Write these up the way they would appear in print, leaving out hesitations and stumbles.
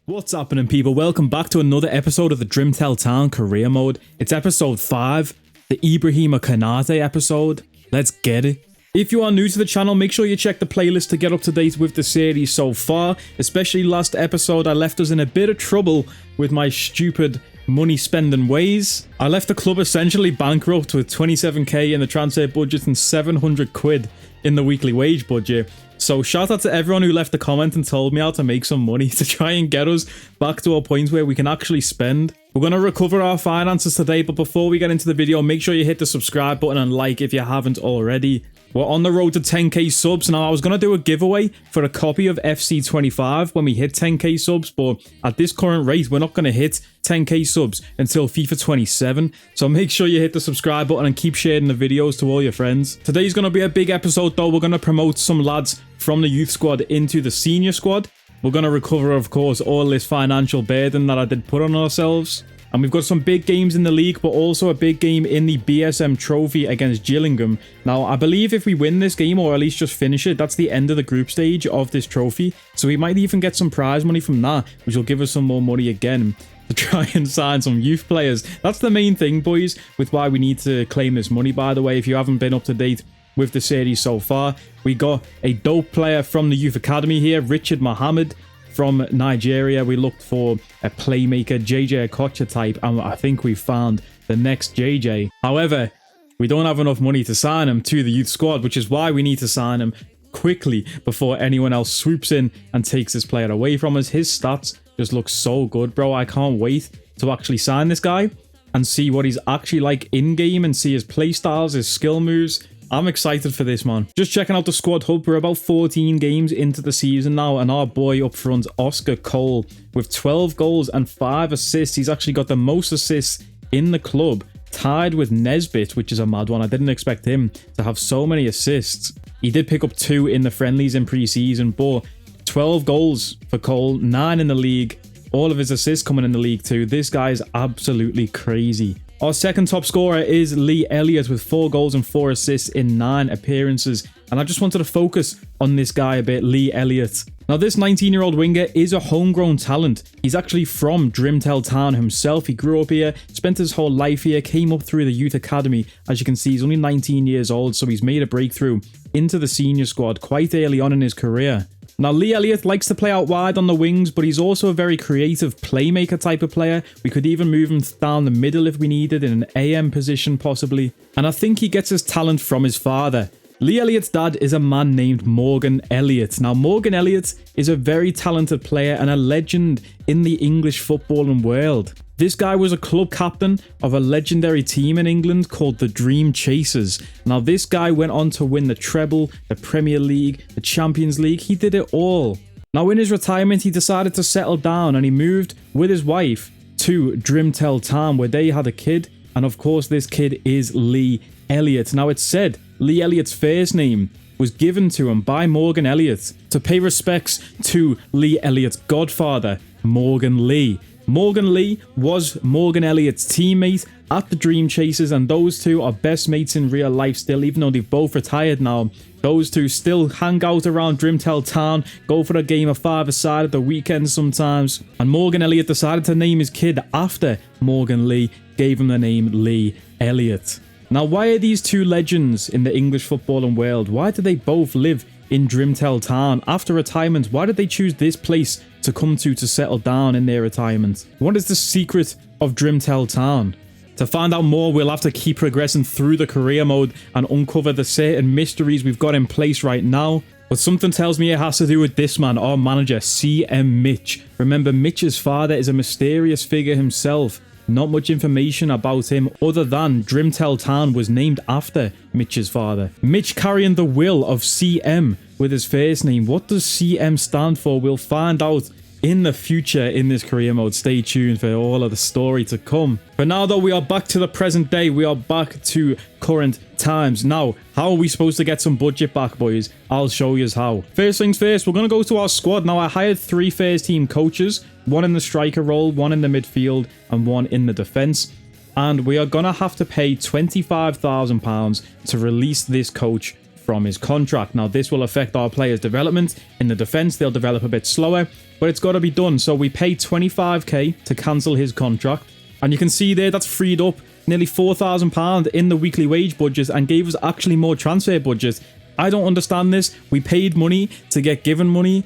What's happening, people? Welcome back to another episode of the Swindon Town career mode. It's episode 5, the Ibrahim Konate episode. Let's get it. If you are new to the channel, make sure you check the playlist to get up to date with the series so far. Especially last episode, I left us in a bit of trouble with my stupid money spending ways. I left the club essentially bankrupt with 27k in the transfer budget and 700 quid in the weekly wage budget. So shout out to everyone who left a comment and told me how to make some money to try and get us back to a point where we can actually spend. We're going to recover our finances today, but before we get into the video, make sure you hit the subscribe button and like if you haven't already. We're on the road to 10k subs. Now, I was going to do a giveaway for a copy of FC 25 when we hit 10k subs, but at this current rate, we're not going to hit 10k subs until FIFA 27. So make sure you hit the subscribe button and keep sharing the videos to all your friends. Today's going to be a big episode though. We're going to promote some lads from the youth squad into the senior squad. We're going to recover, of course, all this financial burden that I did put on ourselves. And we've got some big games in the league, but also a big game in the BSM trophy against Gillingham. Now, I believe if we win this game, or at least just finish it, that's the end of the group stage of this trophy. So we might even get some prize money from that, which will give us some more money again to try and sign some youth players. That's the main thing, boys, with why we need to claim this money, by the way. If you haven't been up to date with the series so far, we got a dope player from the youth academy here, Richard Mohammed. From Nigeria, we looked for a playmaker, JJ Okocha type, and I think we found the next JJ. However, we don't have enough money to sign him to the youth squad, which is why we need to sign him quickly before anyone else swoops in and takes this player away from us. His stats just look so good, bro. I can't wait to actually sign this guy and see what he's actually like in-game and see his play styles, his skill moves. I'm excited for this, man. Just checking out the squad hub. We're about 14 games into the season now, and our boy up front, Oscar Cole, with 12 goals and 5 assists. He's actually got the most assists in the club, tied with Nesbitt, which is a mad one. I didn't expect him to have so many assists. He did pick up 2 in the friendlies in pre-season, but 12 goals for Cole, 9 in the league. All of his assists coming in the league too. This guy is absolutely crazy. Our second top scorer is Lee Elliott with 4 goals and 4 assists in 9 appearances. And I just wanted to focus on this guy a bit, Lee Elliott. Now, this 19-year-old winger is a homegrown talent. He's actually from Swindon Town himself. He grew up here, spent his whole life here, came up through the youth academy. As you can see, he's only 19 years old, so he's made a breakthrough into the senior squad quite early on in his career. Now, Lee Elliott likes to play out wide on the wings, but he's also a very creative playmaker type of player. We could even move him down the middle if we needed, in an AM position possibly. And I think he gets his talent from his father. Lee Elliott's dad is a man named Morgan Elliott. Now, Morgan Elliott is a very talented player and a legend in the English footballing world. This guy was a club captain of a legendary team in England called the Dream Chasers. Now, this guy went on to win the treble, the Premier League, the Champions League. He did it all. Now, in his retirement, he decided to settle down and he moved with his wife to Swindon Town, where they had a kid. And of course, this kid is Lee Elliott. Now, it's said Lee Elliott's first name was given to him by Morgan Elliott to pay respects to Lee Elliott's godfather, Morgan Lee. Morgan Lee was Morgan Elliott's teammate at the Dream Chasers, and those two are best mates in real life still, even though they've both retired now. Those two still hang out around Swindon Town, go for a game of 5-a-side at the weekends sometimes. And Morgan Elliott decided to name his kid after Morgan Lee, gave him the name Lee Elliott. Now, why are these two legends in the English footballing world? Why do they both live in Swindon Town? After retirement, why did they choose this place to come to settle down in their retirement? What is the secret of Swindon Town? To find out more, we'll have to keep progressing through the career mode and uncover the certain mysteries we've got in place right now. But something tells me it has to do with this man, our manager, CM Mitch. Remember, Mitch's father is a mysterious figure himself. Not much information about him other than Swindon Town was named after Mitch's father. Mitch carrying the will of CM with his first name. What does CM stand for? We'll find out in the future in this career mode. Stay tuned for all of the story to come. But now though, we are back to the present day. We are back to current times. Now, how are we supposed to get some budget back, boys? I'll show you how. First things first, we're going to go to our squad. Now, I hired 3 first team coaches, 1 in the striker role, 1 in the midfield, and 1 in the defense. And we are going to have to pay £25,000 to release this coach from his contract. Now, this will affect our players' development. In the defense, they'll develop a bit slower, but it's got to be done. So we paid 25k to cancel his contract. And you can see there, that's freed up nearly £4,000 in the weekly wage budget and gave us actually more transfer budget. I don't understand this. We paid money to get given money.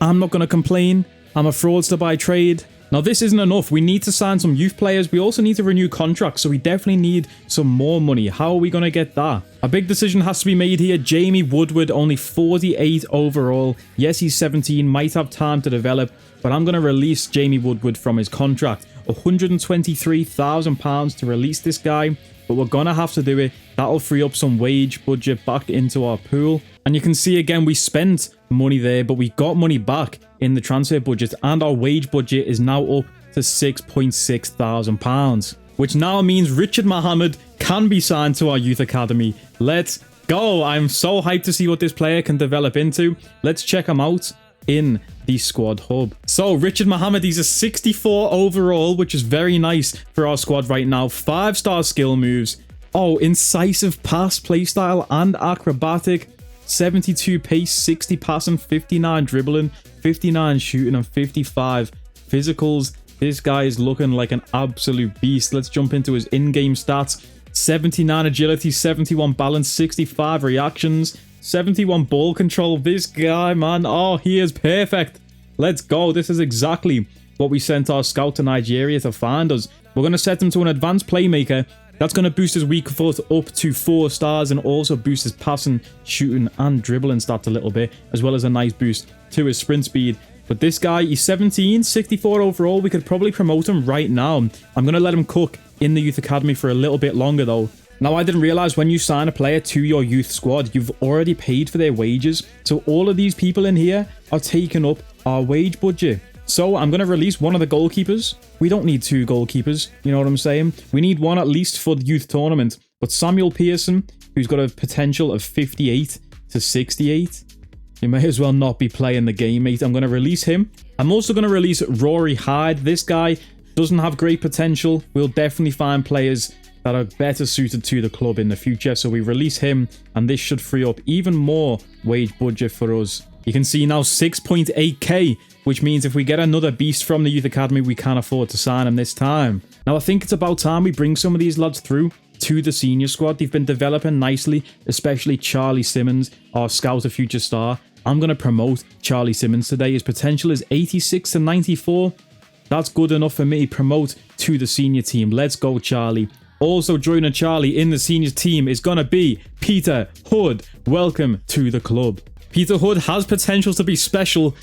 I'm not going to complain. I'm a fraudster by trade. Now, this isn't enough. We need to sign some youth players. We also need to renew contracts, so we definitely need some more money. How are we going to get that? A big decision has to be made here. Jamie Woodward, only 48 overall. Yes, he's 17, might have time to develop, but I'm going to release Jamie Woodward from his contract. £123,000 to release this guy, but we're going to have to do it. That'll free up some wage budget back into our pool. And you can see again, we spent money there, but we got money back in the transfer budget, and our wage budget is now up to £6,600, which now means Richard Mohammed can be signed to our youth academy. Let's go. I'm so hyped to see what this player can develop into. Let's check him out in the squad hub. So Richard Mohammed, he's a 64 overall, which is very nice for our squad right now. 5-star skill moves. Oh, incisive pass, playstyle, and acrobatic. 72 pace, 60 passing, 59 dribbling, 59 shooting, and 55 physicals. This guy is looking like an absolute beast. Let's jump into his in-game stats. 79 agility, 71 balance, 65 reactions, 71 ball control. This guy, man, oh, he is perfect. Let's go. This is exactly what we sent our scout to Nigeria to find us. We're going to set him to an advanced playmaker. That's going to boost his weak foot up to 4 stars and also boost his passing, shooting, and dribbling stats a little bit, as well as a nice boost to his sprint speed. But this guy, he's 17, 64 overall. We could probably promote him right now. I'm going to let him cook in the youth academy for a little bit longer, though. Now, I didn't realize when you sign a player to your youth squad, you've already paid for their wages. So all of these people in here are taking up our wage budget. So I'm going to release one of the goalkeepers. We don't need 2 goalkeepers, you know what I'm saying? We need one at least for the youth tournament. But Samuel Pearson, who's got a potential of 58 to 68, you may as well not be playing the game, mate. I'm going to release him. I'm also going to release Rory Hyde. This guy doesn't have great potential. We'll definitely find players that are better suited to the club in the future. So we release him, and this should free up even more wage budget for us. You can see now 6.8k, which means if we get another beast from the youth academy, we can afford to sign him this time. Now, I think it's about time we bring some of these lads through to the senior squad. They've been developing nicely, especially Charlie Simmons, our scout of future star. I'm going to promote Charlie Simmons today. His potential is 86 to 94. That's good enough for me. Promote to the senior team. Let's go, Charlie. Also joining Charlie in the senior team is going to be Peter Hood. Welcome to the club. Peter Hood has potential to be special,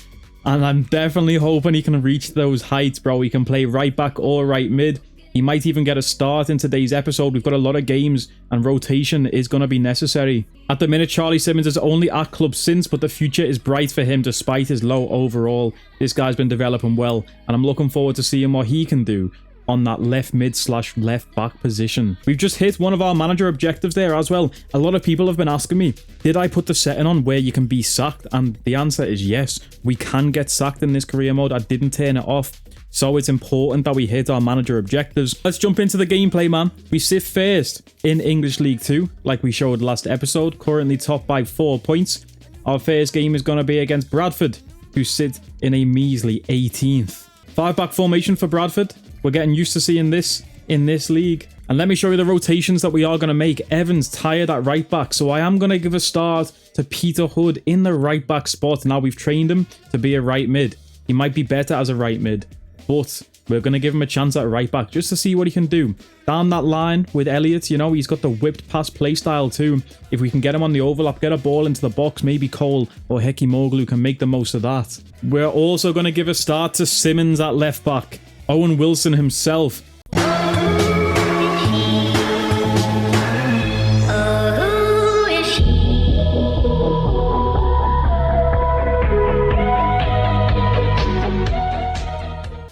and I'm definitely hoping he can reach those heights, bro. He can play right back or right mid. He might even get a start in today's episode. We've got a lot of games, and rotation is going to be necessary. At the minute, Charlie Simmons is only at club since, but the future is bright for him despite his low overall. This guy's been developing well, and I'm looking forward to seeing what he can do on that left mid / left back position. We've just hit one of our manager objectives there as well. A lot of people have been asking me, did I put the setting on where you can be sacked? And the answer is yes. We can get sacked in this career mode. I didn't turn it off. So it's important that we hit our manager objectives. Let's jump into the gameplay, man. We sit first in English League 2, like we showed last episode, currently top by 4 points. Our first game is going to be against Bradford, who sit in a measly 18th. 5-back formation for Bradford. We're getting used to seeing this in this league. And let me show you the rotations that we are going to make. Evans tired at right back, so I am going to give a start to Peter Hood in the right back spot. Now we've trained him to be a right mid. He might be better as a right mid, but we're going to give him a chance at right back just to see what he can do. Down that line with Elliott, you know, he's got the whipped pass play style too. If we can get him on the overlap, get a ball into the box, maybe Cole or Heki Moglu can make the most of that. We're also going to give a start to Simmons at left back. Owen Wilson himself.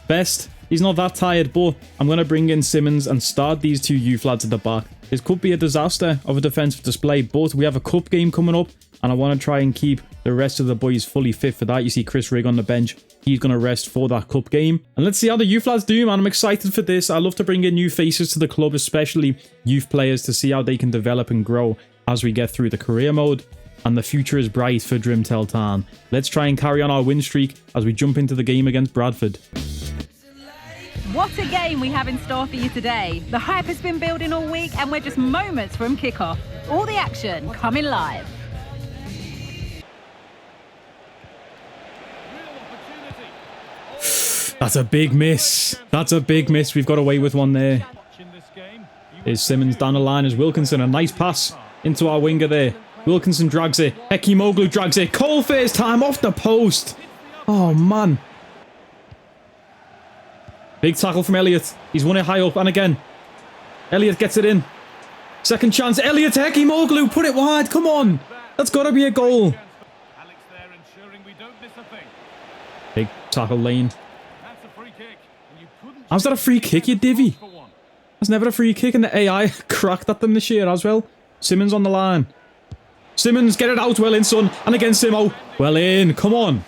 Best, he's not that tired, but I'm going to bring in Simmons and start these 2 youth lads at the back. This could be a disaster of a defensive display, but we have a cup game coming up, and I want to try and keep the rest of the boys fully fit for that. You see Chris Rigg on the bench. He's going to rest for that cup game. And let's see how the youth lads do, man. I'm excited for this. I love to bring in new faces to the club, especially youth players, to see how they can develop and grow as we get through the career mode. and the future is bright for Drimtel Town. Let's try and carry on our win streak as we jump into the game against Bradford. What a game we have in store for you today. The hype has been building all week and we're just moments from kickoff. All the action coming live. That's a big miss. That's a big miss. We've got away with one there. Is Simmons down the line as Wilkinson. A nice pass into our winger there. Wilkinson drags it. Ekimoglu drags it. Cole first time off the post. Oh, man. Big tackle from Elliott. He's won it high up and again. Elliott gets it in. Second chance. Elliott, Ekimoglu, put it wide. Come on. That's got to be a goal. Big tackle lane. How's that a free kick, you divvy? That's never a free kick, and the AI cracked at them this year as well. Simmons on the line. Simmons, get it out. Well in, son. And again, Simo. Well in. Come on.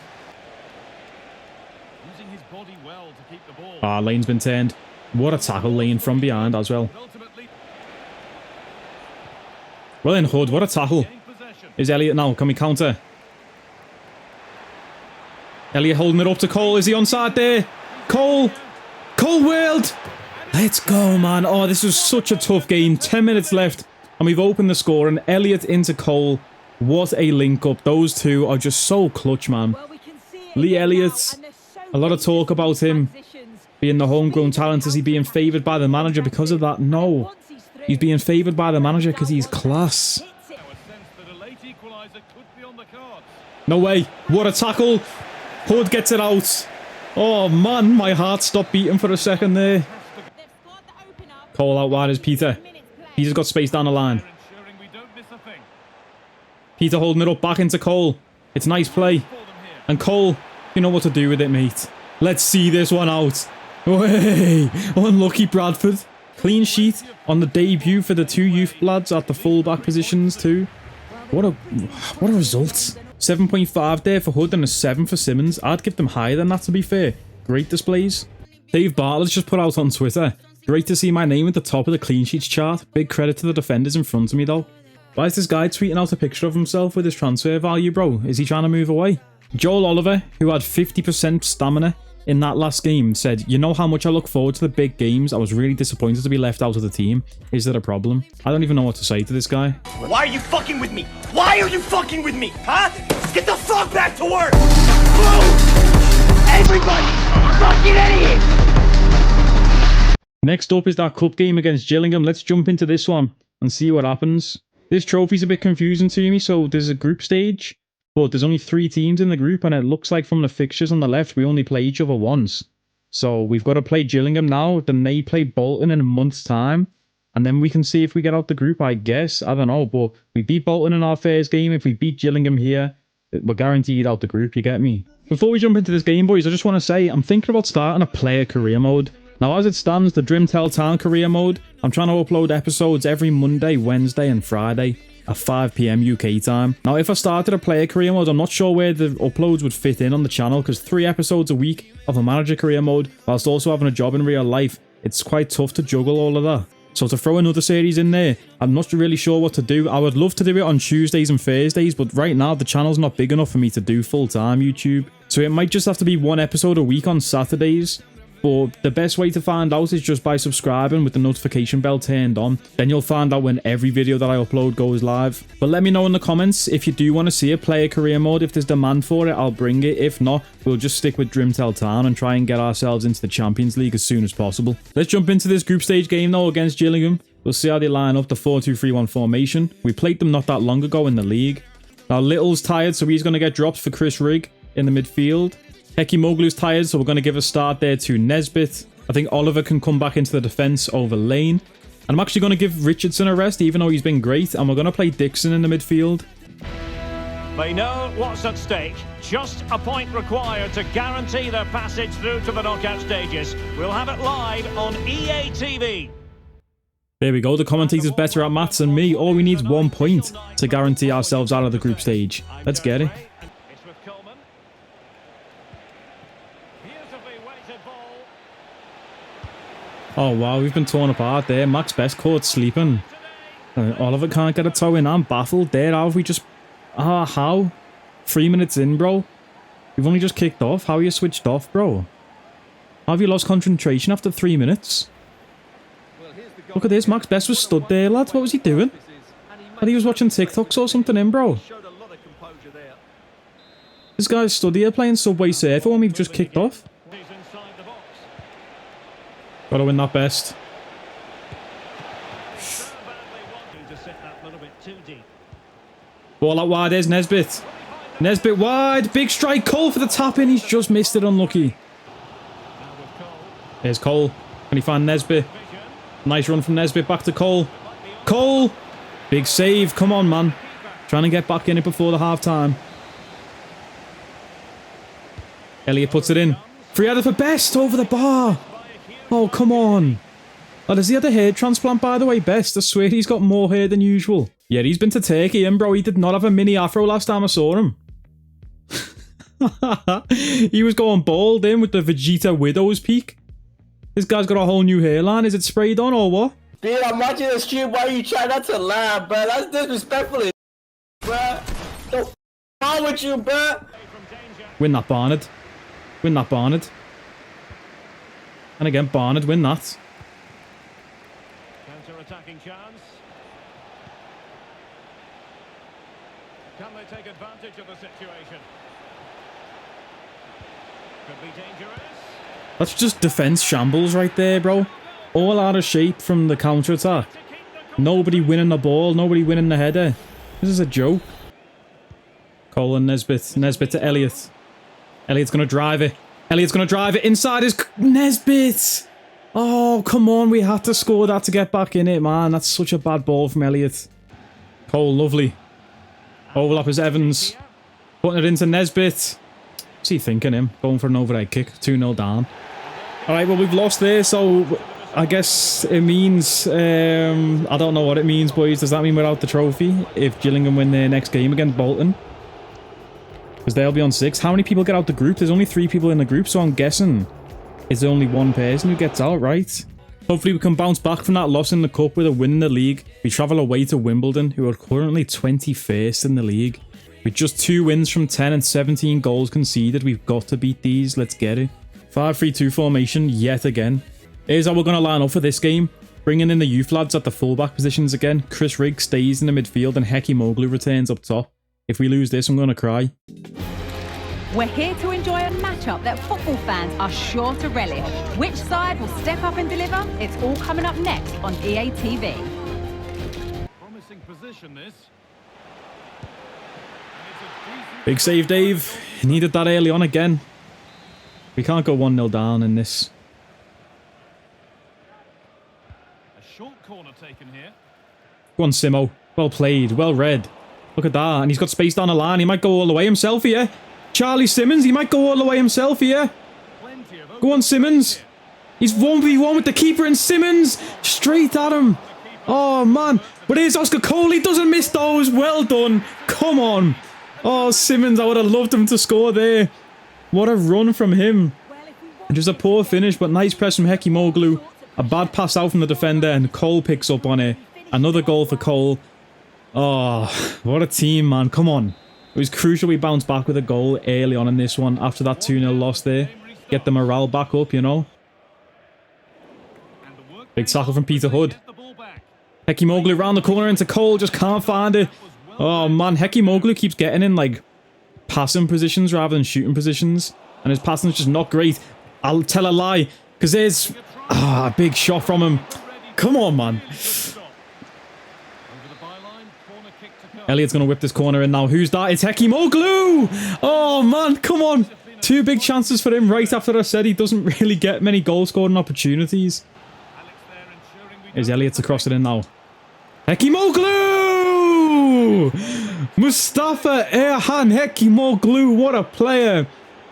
Ah, lane's been turned. What a tackle, Lane, from behind as well. Well in, Hood. What a tackle. Is Elliott now? Can we counter? Elliott holding it up to Cole. Is he onside there? Cole. Cole World. Let's go, man. Oh, this was such a tough game. 10 minutes left. And we've opened the score. And Elliott into Cole. What a link up. Those two are just so clutch, man. Lee Elliott. A lot of talk about him being the homegrown talent. Is he being favoured by the manager because of that? No. He's being favoured by the manager because he's class. No way. What a tackle. Hood gets it out. Oh, man. My heart stopped beating for a second there. Cole out wide is Peter. Peter's got space down the line. Peter holding it up back into Cole. It's nice play. And Cole, you know what to do with it, mate. Let's see this one out. Way. Unlucky Bradford. Clean sheet on the debut for the two youth lads at the fullback positions too. What a result. 7.5 there for Hood and a 7 for Simmons. I'd give them higher than that, to be fair. Great displays. Dave Bartlett's just put out on Twitter. Great to see my name at the top of the clean sheets chart. Big credit to the defenders in front of me though. Why is this guy tweeting out a picture of himself with his transfer value, bro? Is he trying to move away? Joel Oliver, who had 50% stamina in that last game, said, "You know how much I look forward to the big games. I was really disappointed to be left out of the team. Is there a problem?" I don't even know what to say to this guy. Why are you fucking with me? Why are you fucking with me? Huh? Get the fuck back to work! Move! Everybody! Fucking idiot! Next up is that cup game against Gillingham. Let's jump into this one and see what happens. This trophy's a bit confusing to me. So there's a group stage, but there's only 3 teams in the group, and it looks like from the fixtures on the left, we only play each other once. So we've got to play Gillingham now, then they play Bolton in a month's time, and then we can see if we get out the group, I guess. I don't know, but we beat Bolton in our first game. If we beat Gillingham here, we're guaranteed out the group, you get me? Before we jump into this game, boys, I just want to say I'm thinking about starting a player career mode. Now, as it stands, the Drimtel Town career mode, I'm trying to upload episodes every Monday, Wednesday and Friday at 5 PM UK time. Now, if I started a player career mode, I'm not sure where the uploads would fit in on the channel, because 3 episodes a week of a manager career mode, whilst also having a job in real life, it's quite tough to juggle all of that. So to throw another series in there, I'm not really sure what to do. I would love to do it on Tuesdays and Thursdays, but right now the channel's not big enough for me to do full-time YouTube. So it might just have to be 1 episode a week on Saturdays. But the best way to find out is just by subscribing with the notification bell turned on. Then you'll find out when every video that I upload goes live. But let me know in the comments if you do want to see a player career mode. If there's demand for it, I'll bring it. If not, we'll just stick with Drimtel Town and try and get ourselves into the Champions League as soon as possible. Let's jump into this group stage game though against Gillingham. We'll see how they line up the 4-2-3-1 formation. We played them not that long ago in the league. Now Little's tired, so he's going to get dropped for Chris Rigg in the midfield. Ekimoglu's tired, so we're going to give a start there to Nesbitt. I think Oliver can come back into the defence over Lane. And I'm actually going to give Richardson a rest, even though he's been great. And we're going to play Dixon in the midfield. They know what's at stake. Just a point required to guarantee their passage through to the knockout stages. We'll have it live on EA TV. There we go. The commentator's better at maths than me. All we need is 1 point to guarantee ourselves out of the group stage. Let's get it. Oh wow, we've been torn apart there. Max Best caught sleeping. Oliver can't get a toe in. I'm baffled there. How have we just Ah, how? 3 minutes in, bro. You've only just kicked off. How are you switched off, bro? How have you lost concentration after 3 minutes? Look at this. Max Best was stood there, lads. What was he doing? I think he was watching TikToks or something in, bro. This guy's stood here playing Subway Surfer when we've just kicked off. Gotta win that Best. Ball out wide, there's Nesbitt. Nesbitt wide, big strike, Cole for the tap in, he's just missed it, unlucky. There's Cole, can he find Nesbitt? Nice run from Nesbitt, back to Cole. Cole! Big save, come on man. Trying to get back in it before the half time. Elliott puts it in. Free header for Best, over the bar. Oh, come on. Oh, does he have a hair transplant, by the way, Best? I swear he's got more hair than usual. Yeah, he's been to Turkey, and bro, he did not have a mini afro last time I saw him. He was going bald in with the Vegeta Widow's peak. This guy's got a whole new hairline. Is it sprayed on or what? Dude, I'm watching the stream while you try not to laugh, bro. That's disrespectful, bro. What's wrong with you, bro? Win that, Barnard. Win that, Barnard. And again, Barnard, win that. Counter-attacking chance. Can they take advantage of the situation? Could be dangerous. That's just defense shambles right there, bro. All out of shape from the counter-attack. Nobody winning the ball, nobody winning the header. This is a joke. Cole and Nesbitt. Nesbitt to Elliott. Elliott's going to drive it. Elliott's going to drive it. Inside is Nesbitt. Oh, come on. We had to score that to get back in it, man. That's such a bad ball from Elliott. Cole, lovely. Overlap is Evans. Putting it into Nesbitt. What's he thinking, him? Going for an overhead kick. 2-0 down. Alright, well, we've lost there, so I guess it means... I don't know what it means, boys. Does that mean we're out the trophy if Gillingham win their next game against Bolton? Because they'll be on 6. How many people get out the group? There's only 3 people in the group, so I'm guessing it's only 1 person who gets out, right? Hopefully we can bounce back from that loss in the cup with a win in the league. We travel away to Wimbledon, who are currently 21st in the league. With just 2 wins from 10 and 17 goals conceded, we've got to beat these. Let's get it. 5-3-2 formation yet again. Here's how we're going to line up for this game. Bringing in the youth lads at the fullback positions again. Chris Riggs stays in the midfield and Heki Moglu returns up top. If we lose this, I'm going to cry. We're here to enjoy a matchup that football fans are sure to relish. Which side will step up and deliver? It's all coming up next on EA TV. Promising position, this. Big save, Dave. Needed that early on again. We can't go 1-0 down in this. A short corner taken here. Go on, Simo. Well played. Well read. Look at that. And he's got space down the line. He might go all the way himself here. Charlie Simmons. He might go all the way himself here. Go on, Simmons. He's 1v1 with the keeper and Simmons. Straight at him. Oh, man. But here's Oscar Cole. He doesn't miss those. Well done. Come on. Oh, Simmons. I would have loved him to score there. What a run from him. Just a poor finish, but nice press from Heki Moglu. A bad pass out from the defender, and Cole picks up on it. Another goal for Cole. Oh, what a team, man. Come on. It was crucial we bounced back with a goal early on in this one after that 2-0 loss there. Get the morale back up, you know. Big tackle from Peter Hood. Heki Moglu round the corner into Cole. Just can't find it. Oh, man. Heki Moglu keeps getting in, like, passing positions rather than shooting positions. And his passing's just not great. I'll tell a lie. Because there's a big shot from him. Come on, man. Elliott's going to whip this corner in now. Who's that? It's Heki Moglu! Oh, man. Come on. 2 big chances for him right after I said he doesn't really get many goal-scoring opportunities. Here's Elliott to cross it in now. Heki Moglu! Mustafa Erhan Heki Moglu. What a player.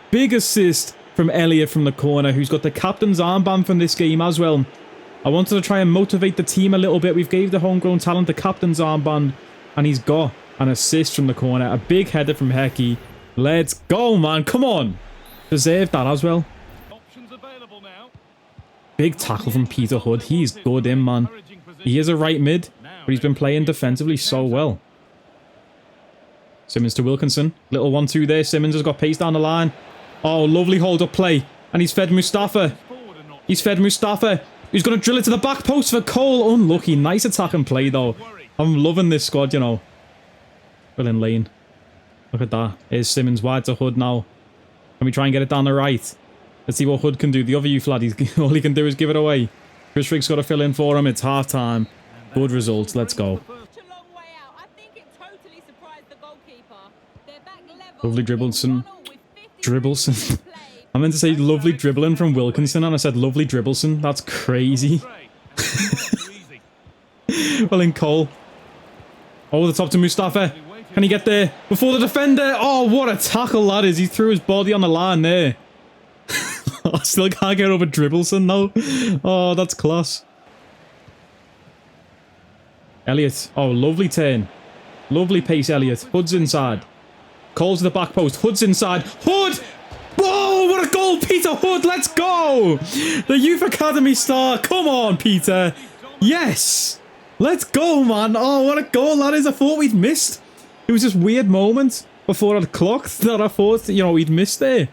Big assist from Elliott from the corner, who's got the captain's armband from this game as well. I wanted to try and motivate the team a little bit. We've gave the homegrown talent the captain's armband, and he's got an assist from the corner. A big header from Heki. Let's go, man. Come on. Deserved that as well. Big tackle from Peter Hood. He's good in, man. He is a right mid, but he's been playing defensively so well. Simmons to Wilkinson. Little 1-2 there. Simmons has got pace down the line. Oh, lovely hold-up play. And he's fed Mustafa. He's fed Mustafa. He's going to drill it to the back post for Cole. Unlucky. Nice attack and play, though. I'm loving this squad, you know. Well in lane. Look at that. Here's Simmons wide to Hood now. Can we try and get it down the right? Let's see what Hood can do. The other youth lad, all he can do is give it away. Chris Rick's got to fill in for him. It's half-time. Good results. Let's go. Lovely Dribbleson. Dribbleson. I meant to say lovely dribbling from Wilkinson and I said lovely Dribbleson. That's crazy. Well in Cole. Over the top to Mustafa. Can he get there before the defender? Oh, what a tackle that is. He threw his body on the line there. I still can't get over Dribbleson though. Oh, that's class. Elliot. Oh, lovely turn. Lovely pace, Elliot. Hood's inside. Cole to the back post. Hood's inside. Hood! Whoa, what a goal, Peter Hood. Let's go. The Youth Academy star. Come on, Peter. Yes. Let's go, man. Oh, what a goal that is. I thought we'd missed. It was this weird moment before I'd clocked that I thought, you know, we'd missed there.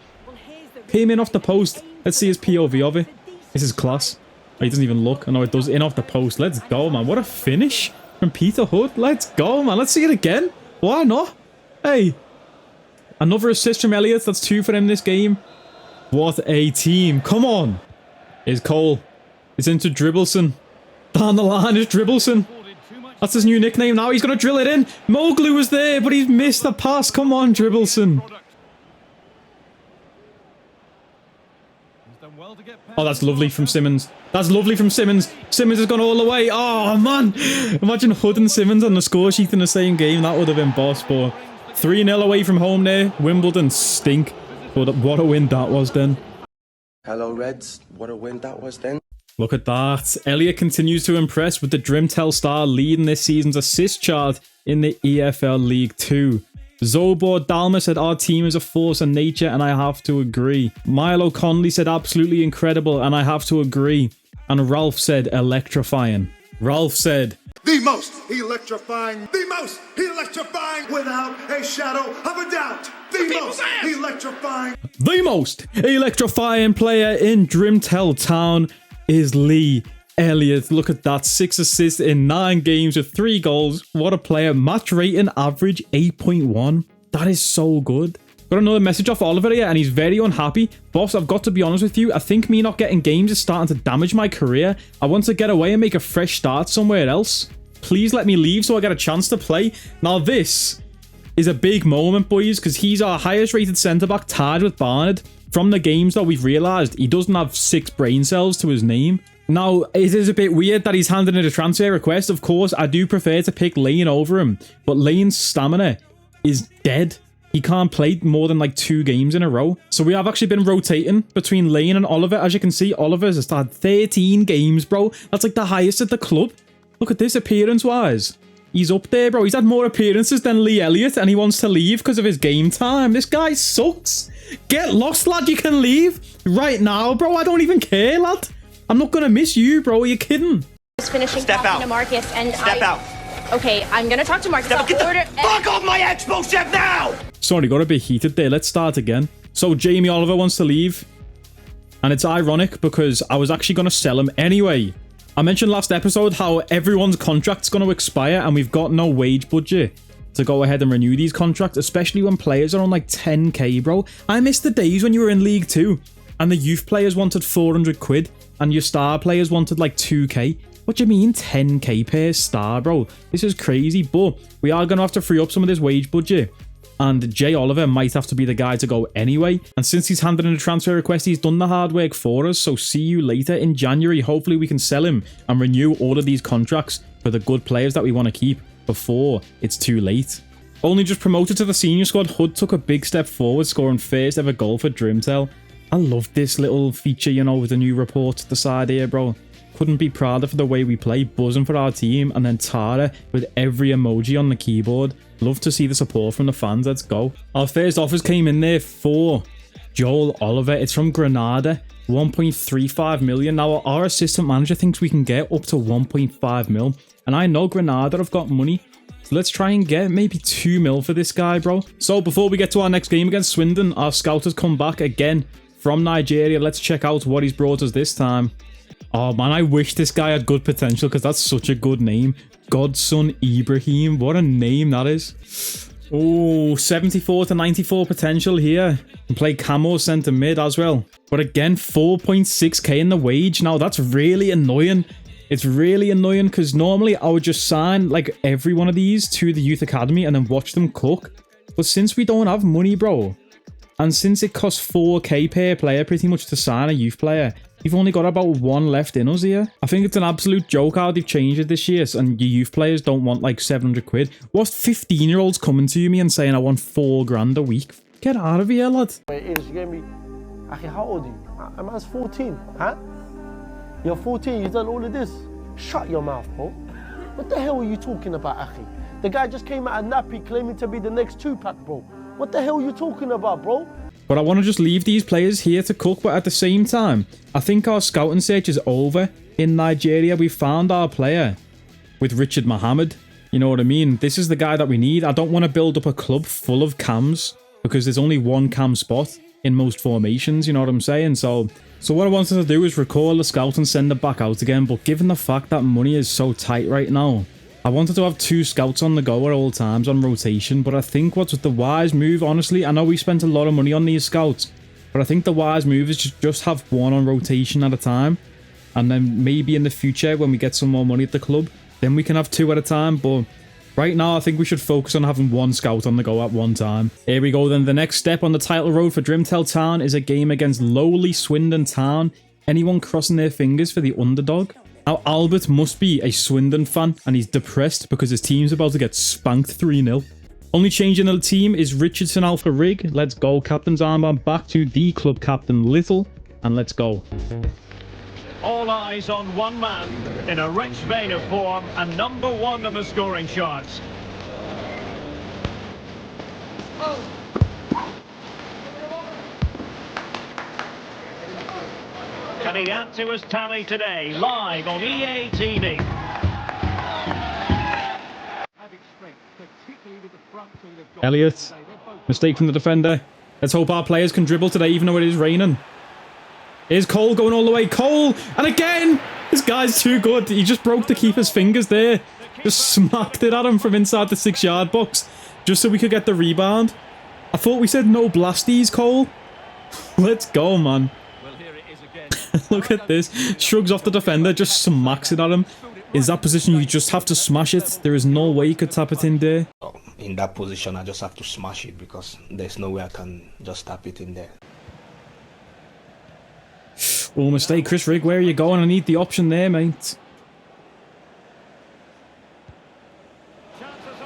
Came in off the post. Let's see his POV of it. This is class. Oh, he doesn't even look. I know it does in off the post. Let's go, man. What a finish from Peter Hood. Let's go, man. Let's see it again. Why not? Hey. Another assist from Elliot. That's 2 for him this game. What a team. Come on. Here's Cole. It's into Dribbleson. Down the line is Dribbleson. That's his new nickname now. He's going to drill it in. Mowgli was there, but he's missed the pass. Come on, Dribbleson. Oh, that's lovely from Simmons. That's lovely from Simmons. Simmons has gone all the way. Oh, man. Imagine Hood and Simmons on the score sheet in the same game. That would have been boss, but 3-0 away from home there. Wimbledon stink. But what a win that was then. Hello, Reds. What a win that was then. Look at that. Elliot continues to impress with the Drimtel star leading this season's assist chart in the EFL League 2. Zobor Dalma said our team is a force of nature and I have to agree. Milo Conley said absolutely incredible and I have to agree. And Ralph said electrifying. Ralph said the most electrifying without a shadow of a doubt. The most electrifying player in Drimtel Town is Lee Elliott. Look at that. 6 assists in 9 games with 3 goals. What a player. Match rating average 8.1. That is so good. Got another message off Oliver here and he's very unhappy. Boss, I've got to be honest with you. I think me not getting games is starting to damage my career. I want to get away and make a fresh start somewhere else. Please let me leave so I get a chance to play. Now this is a big moment, boys, because he's our highest rated centre-back, tied with Barnard. From the games that we've realised, he doesn't have 6 brain cells to his name. Now, it is a bit weird that he's handed in a transfer request. Of course, I do prefer to pick Lane over him, but Lane's stamina is dead. He can't play more than like 2 games in a row. So we have actually been rotating between Lane and Oliver. As you can see, Oliver's has had 13 games, bro. That's like the highest at the club. Look at this appearance-wise. He's up there, bro. He's had more appearances than Lee Elliott, and he wants to leave because of his game time. This guy sucks. Get lost, lad. You can leave right now, bro. I don't even care, lad. I'm not going to miss you, bro. Are you kidding? Just finishing Step talking out. to Marcus, and Step out. Okay, I'm going to talk to Marcus. Get I'll the order... fuck off my expo chef now! Sorry, got a bit heated there. Let's start again. So Jamie Oliver wants to leave. And it's ironic because I was actually going to sell him anyway. I mentioned last episode how everyone's contract's going to expire and we've got no wage budget to go ahead and renew these contracts, especially when players are on like 10k, bro. I miss the days when you were in League 2 and the youth players wanted 400 quid and your star players wanted like 2k. What do you mean 10k per star, bro? This is crazy, but we are going to have to free up some of this wage budget. And Jay Oliver might have to be the guy to go anyway. And since he's handed in a transfer request, he's done the hard work for us. So see you later in January. Hopefully we can sell him and renew all of these contracts for the good players that we want to keep before it's too late. Only just promoted to the senior squad, Hood took a big step forward, scoring first ever goal for Drimtel. I love this little feature, you know, with the new report at the side here, bro. Couldn't be prouder for the way we play, buzzing for our team, and then Tara with every emoji on the keyboard. Love to see the support from the fans. Let's go. Our first offers came in there for Joel Oliver. It's from Granada, 1.35 million. Now our assistant manager thinks we can get up to 1.5 mil, and I know Granada have got money. So let's try and get maybe 2 mil for this guy, bro. So before we get to our next game against Swindon, our scout has come back again from Nigeria. Let's check out what he's brought us this time. Oh man, I wish this guy had good potential because that's such a good name. Godson Ibrahim. What a name that is. Oh, 74 to 94 potential here. Can play camo centre mid as well. But again, 4.6k in the wage. Now that's really annoying. It's really annoying because normally I would just sign like every one of these to the youth academy and then watch them cook. But since we don't have money, bro, and since it costs 4k per player pretty much to sign a youth player, we've only got about 1 left in us here. I think it's an absolute joke how they've changed it this year, and your youth players don't want like 700 quid. What's 15-year-olds coming to me and saying I want 4 grand a week? Get out of here, lad. It is, you get me? Akhi, how old are you? A man's 14, huh? You're 14, you've done all of this. Shut your mouth, bro. What the hell are you talking about, Akhi? The guy just came out of nappy claiming to be the next Tupac, bro. What the hell are you talking about, bro? But I want to just leave these players here to cook, but at the same time, I think our scouting search is over in Nigeria. We found our player with Richard Mohammed. You know what I mean? This is the guy that we need. I don't want to build up a club full of cams because there's only 1 cam spot in most formations, you know what I'm saying? So what I wanted to do is recall the scout and send it back out again, but given the fact that money is so tight right now, I wanted to have 2 scouts on the go at all times on rotation, but I think what's the wise move, honestly, I know we spent a lot of money on these scouts, but I think the wise move is just have 1 on rotation at a time, and then maybe in the future when we get some more money at the club, then we can have 2 at a time, but right now I think we should focus on having 1 scout on the go at one time. Here we go then. The next step on the title road for Drimtel Town is a game against lowly Swindon Town. Anyone crossing their fingers for the underdog? Now, Albert must be a Swindon fan, and he's depressed because his team's about to get spanked 3-0. Only change in the team is Richardson Alpha Rig. Let's go. Captain's armband back to the club captain Little, and let's go. All eyes on one man in a rich vein of form and number 1 of the scoring charts. Can he add to his tally today, live on EA TV? Elliot, mistake from the defender. Let's hope our players can dribble today, even though it is raining. Here's Cole going all the way. Cole! And again! This guy's too good. He just broke the keeper's fingers there. Just smacked it at him from inside the 6-yard box. Just so we could get the rebound. I thought we said no blasties, Cole. Let's go, man. Look at this. Shrugs off the defender, just smacks it at him. In that position, you just have to smash it. There is no way you could tap it in there. In that position, I just have to smash it because there's no way I can just tap it in there. Oh, mistake. Chris Rigg, where are you going? I need the option there, mate.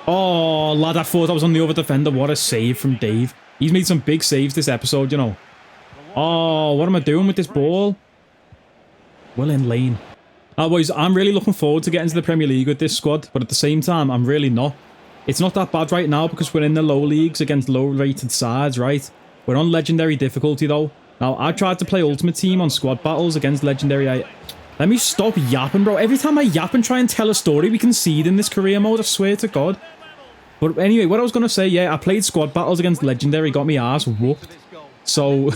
Oh, lad, I thought I was on the other defender. What a save from Dave. He's made some big saves this episode, you know. Oh, what am I doing with this ball? Well in lane. Now, boys, I'm really looking forward to getting to the Premier League with this squad, but at the same time, I'm really not. It's not that bad right now because we're in the low leagues against low-rated sides, right? We're on Legendary difficulty, though. Now, I tried to play Ultimate Team on squad battles against Legendary. Let me stop yapping, bro. Every time I yap and try and tell a story, we concede in this career mode, I swear to God. But anyway, what I was going to say, yeah, I played squad battles against Legendary, got me ass whooped. So,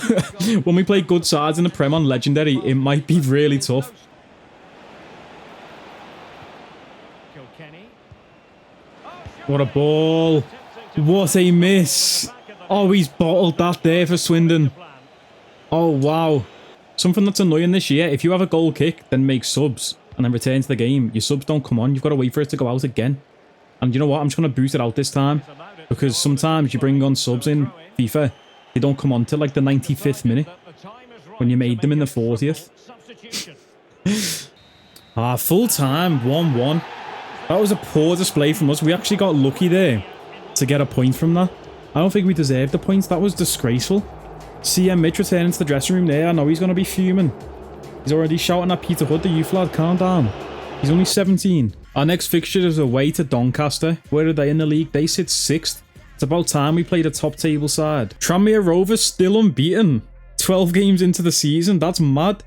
when we play good sides in the Prem on Legendary, it might be really tough. What a ball. What a miss. Oh, he's bottled that there for Swindon. Oh, wow. Something that's annoying this year, if you have a goal kick, then make subs, and then return to the game, your subs don't come on. You've got to wait for it to go out again. And you know what? I'm just going to boot it out this time. Because sometimes you bring on subs in FIFA, they don't come on till like the 95th minute. When you made them in the 40th. Full time, 1-1. That was a poor display from us. We actually got lucky there to get a point from that. I don't think we deserved the points. That was disgraceful. CM Mitch returning to the dressing room there. I know he's going to be fuming. He's already shouting at Peter Hood, the youth lad. Calm down. He's only 17. Our next fixture is away to Doncaster. Where are they in the league? They sit 6th. It's about time we played a top table side. Tranmere Rovers still unbeaten. 12 games into the season. That's mad.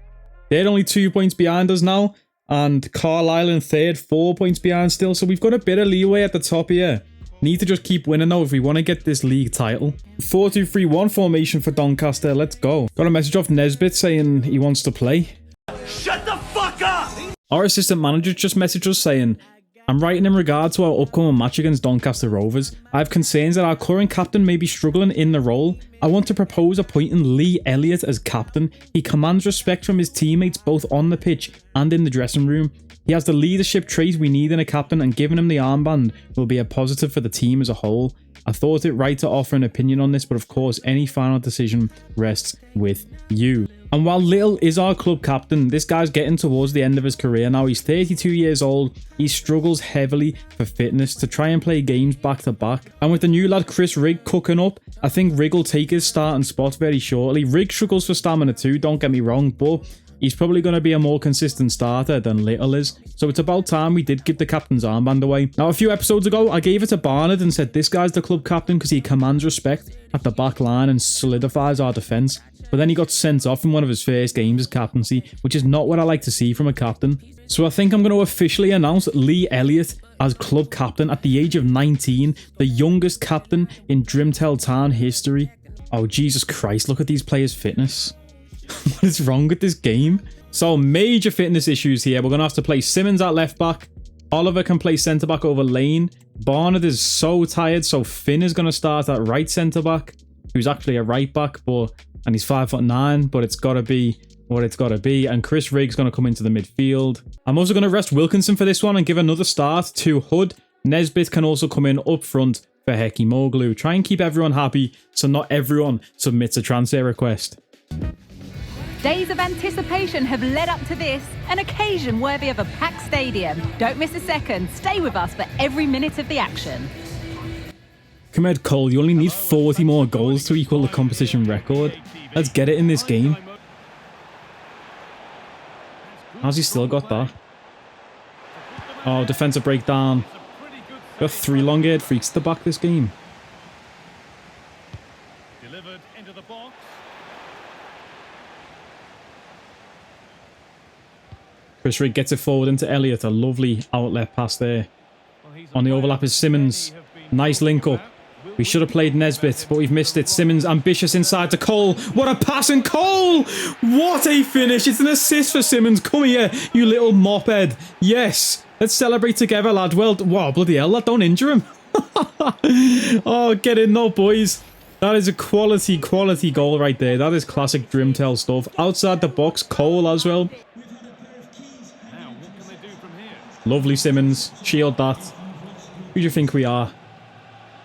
They're only 2 points behind us now. And Carlisle in third, 4 points behind still. So we've got a bit of leeway at the top here. Need to just keep winning though if we want to get this league title. 4-2-3-1 formation for Doncaster. Let's go. Got a message off Nesbitt saying he wants to play. Shut the fuck up! Our assistant manager just messaged us saying, I'm writing in regard to our upcoming match against Doncaster Rovers. I have concerns that our current captain may be struggling in the role. I want to propose appointing Lee Elliott as captain. He commands respect from his teammates both on the pitch and in the dressing room. He has the leadership trait we need in a captain, and giving him the armband will be a positive for the team as a whole. I thought it right to offer an opinion on this, but of course any final decision rests with you. And while Little is our club captain, this guy's getting towards the end of his career now. He's 32 years old. He struggles heavily for fitness to try and play games back to back. And with the new lad Chris Rigg cooking up, I think Rigg will take his starting spot very shortly. Rigg struggles for stamina too, don't get me wrong, but he's probably going to be a more consistent starter than Little is. So it's about time we did give the captain's armband away. Now, a few episodes ago, I gave it to Barnard and said this guy's the club captain because he commands respect at the back line and solidifies our defence. But then he got sent off in one of his first games as captaincy, which is not what I like to see from a captain. So I think I'm going to officially announce Lee Elliott as club captain at the age of 19, the youngest captain in Swindon Town history. Oh, Jesus Christ, look at these players' fitness. What is wrong with this game? So major fitness issues here. We're going to have to play Simmons at left back. Oliver can play centre back over Lane. Barnard is so tired, so Finn is going to start at right centre back, who's actually a right back, and he's 5'9", but it's got to be what it's got to be. And Chris Rigg's going to come into the midfield. I'm also going to rest Wilkinson for this one and give another start to Hood. Nesbitt can also come in up front for Heki Moglu. Try and keep everyone happy so not everyone submits a transfer request. Days of anticipation have led up to this, an occasion worthy of a packed stadium. Don't miss a second. Stay with us for every minute of the action. Come on, Cole. You only need 40 more goals to equal the competition record. Let's get it in this game. How's he still got that? Oh, defensive breakdown. Got 3 long-haired freaks at the back this game. Delivered into the box. Chris Rigg gets it forward into Elliott. A lovely outlet pass there. On the overlap is Simmons. Nice link up. We should have played Nesbitt, but we've missed it. Simmons ambitious inside to Cole. What a pass, and Cole! What a finish. It's an assist for Simmons. Come here, you little mophead. Yes. Let's celebrate together, lad. Well, wow, bloody hell, lad. Don't injure him. Oh, get in though, boys. That is a quality goal right there. That is classic Drimtel stuff. Outside the box, Cole as well. Lovely Simmons. Shield that. Who do you think we are?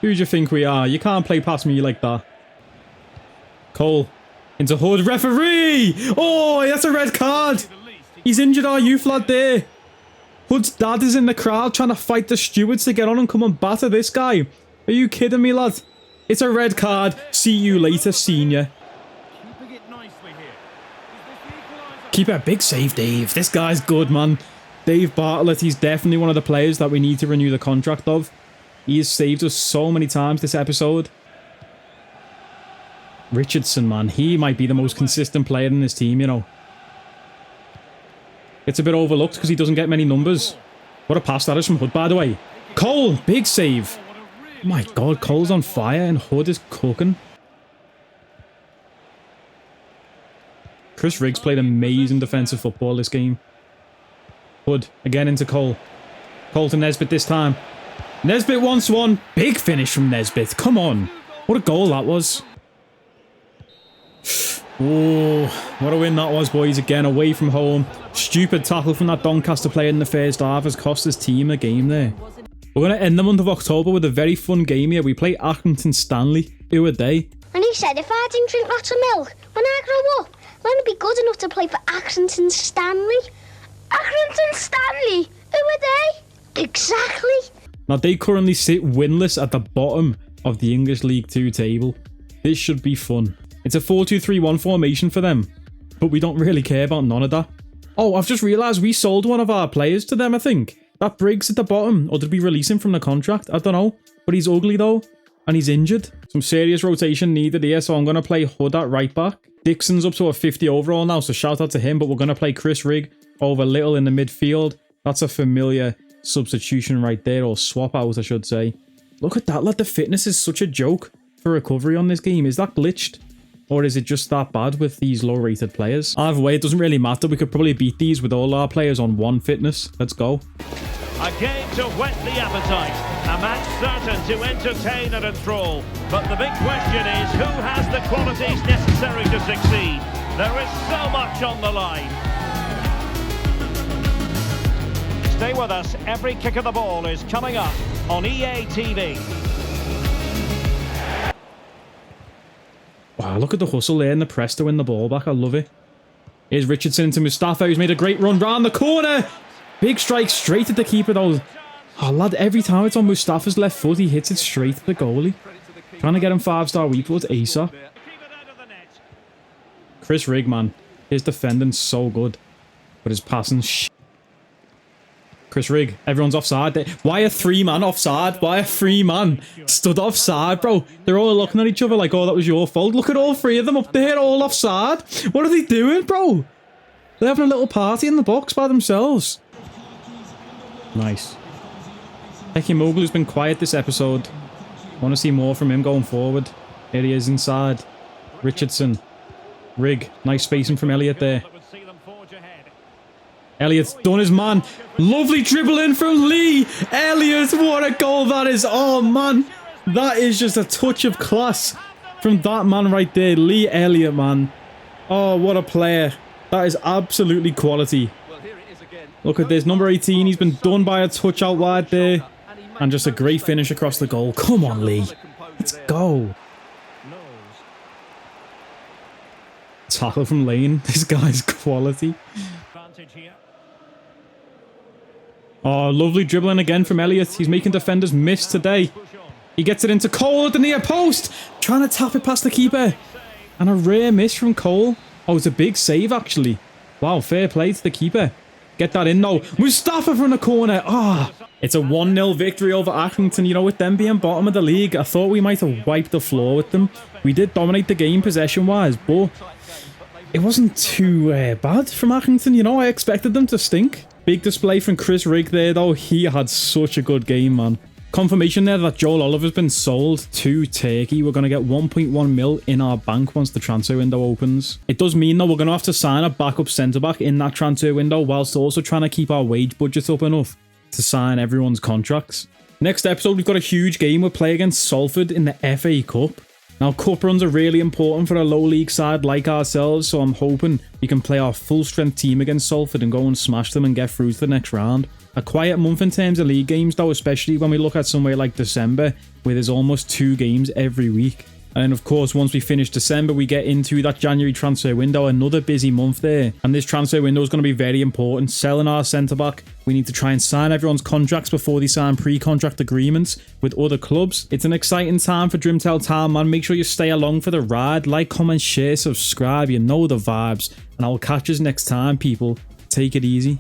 Who do you think we are? You can't play past me like that. Cole. Into Hood. Referee! Oh, that's a red card. He's injured our youth lad there. Hood's dad is in the crowd trying to fight the stewards to get on and come and batter this guy. Are you kidding me, lad? It's a red card. See you later, senior. Keep a big save, Dave. This guy's good, man. Dave Bartlett, he's definitely one of the players that we need to renew the contract of. He has saved us so many times this episode. Richardson, man, he might be the most consistent player in this team, you know. It's a bit overlooked because he doesn't get many numbers. What a pass that is from Hood, by the way. Cole, big save. Oh my God, Cole's on fire and Hood is cooking. Chris Rigg's played amazing defensive football this game. Hood, again into Cole. Cole to Nesbitt this time. Nesbitt wants one. Big finish from Nesbitt. Come on. What a goal that was. Oh, what a win that was, boys. Again, away from home. Stupid tackle from that Doncaster player in the first half has cost his team a game there. We're going to end the month of October with a very fun game here. We play Accrington Stanley. Who are they? And he said if I didn't drink lots of milk when I grow up, I'm going to be good enough to play for Accrington Stanley. Accrington Stanley? Who are they? Exactly. Now, they currently sit winless at the bottom of the English League 2 table. This should be fun. It's a 4-2-3-1 formation for them, but we don't really care about none of that. Oh, I've just realised we sold one of our players to them, I think. That Briggs at the bottom, or did we release him from the contract? I don't know, but he's ugly though, and he's injured. Some serious rotation needed here, so I'm going to play Hood at right back. Dixon's up to a 50 overall now, so shout out to him, but we're going to play Chris Rigg over Little in the midfield. That's a familiar substitution right there, or swap out, I should say. Look at that, lad. The fitness is such a joke for recovery on this game. Is that glitched? Or is it just that bad with these low-rated players? Either way, it doesn't really matter. We could probably beat these with all our players on 1 fitness. Let's go. A game to whet the appetite. A match certain to entertain and enthrall. But the big question is, who has the qualities necessary to succeed? There is so much on the line. Stay with us. Every kick of the ball is coming up on EA TV. Wow, look at the hustle there and the press to win the ball back. I love it. Here's Richardson into Mustafa, who's made a great run round the corner. Big strike straight at the keeper, though. Oh, lad, every time it's on Mustafa's left foot, he hits it straight at the goalie. Trying to get him 5-star weak foot, ASAP. Chris Rigg, man. His defending's so good. But his passing, Chris Rigg, everyone's offside there. Why are 3 man offside? Why are 3 man stood offside, bro? They're all looking at each other like, oh, that was your fault. Look at all 3 of them up there, all offside. What are they doing, bro? They're having a little party in the box by themselves. Nice. Ekimoglu's been quiet this episode. I want to see more from him going forward. Here he is inside. Richardson. Rigg. Nice spacing from Elliott there. Elliott's done his man. Lovely dribble in from Lee. Elliott, what a goal that is. Oh, man. That is just a touch of class from that man right there. Lee Elliott, man. Oh, what a player. That is absolutely quality. Look at this. Number 18. He's been done by a touch out wide there. And just a great finish across the goal. Come on, Lee. Let's go. Tackle from Lane. This guy's quality. Oh, lovely dribbling again from Elliott. He's making defenders miss today. He gets it into Cole at the near post. Trying to tap it past the keeper. And a rare miss from Cole. Oh, it's a big save, actually. Wow, fair play to the keeper. Get that in, though. Mustafa from the corner. Ah, it's a 1-0 victory over Accrington. You know, with them being bottom of the league, I thought we might have wiped the floor with them. We did dominate the game possession-wise, but it wasn't too bad from Accrington. You know, I expected them to stink. Big display from Chris Rigg there, though. He had such a good game, man. Confirmation there that Joel Oliver's been sold to Turkey. We're going to get 1.1 mil in our bank once the transfer window opens. It does mean, though, we're going to have to sign a backup centre-back in that transfer window, whilst also trying to keep our wage budget up enough to sign everyone's contracts. Next episode, we've got a huge game. We'll play against Salford in the FA Cup. Now, cup runs are really important for a low league side like ourselves, so I'm hoping we can play our full strength team against Salford and go and smash them and get through to the next round. A quiet month in terms of league games, though, especially when we look at somewhere like December, where there's almost 2 games every week. And then, of course, once we finish December, we get into that January transfer window, another busy month there. And this transfer window is going to be very important. Selling our centre-back, we need to try and sign everyone's contracts before they sign pre-contract agreements with other clubs. It's an exciting time for Drimtel Town, man. Make sure you stay along for the ride. Like, comment, share, subscribe. You know the vibes. And I will catch you next time, people. Take it easy.